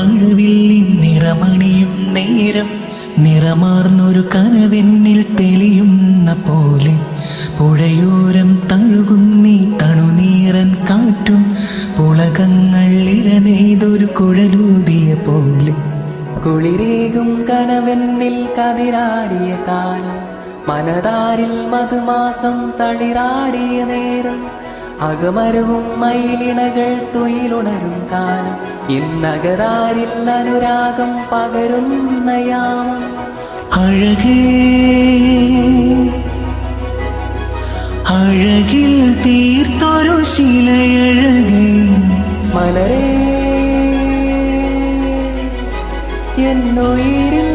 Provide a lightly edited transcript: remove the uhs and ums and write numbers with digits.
മഴവില്ലിൻ നിറമണിയും നേരം നിറമാർന്നൊരു കനവെന്നിൽ തെളിയുന്ന പോലെ പുഴയോരം തഴുകുന്നീ തണുനീറൻ കാറ്റും പുളകങ്ങൾ ഇഴനെയ്തൊരു കുഴലൂതിയ പോലെ കുളിരേകും കനവെന്നിൽ കതിരാടിയ കാലം മനതാരിൽ മധുമാസം തളിരാടിയ നേരം അകമരവും മയിലിണകൾ തുയിലുണരും കാലം ഇന്നകതാരിൽ അനുരാഗം പകരുന്ന യാമം അഴകേ അഴകിൽ തീർത്തൊരു ശിലയഴകേ മലരേ എന്നുയിരിൽ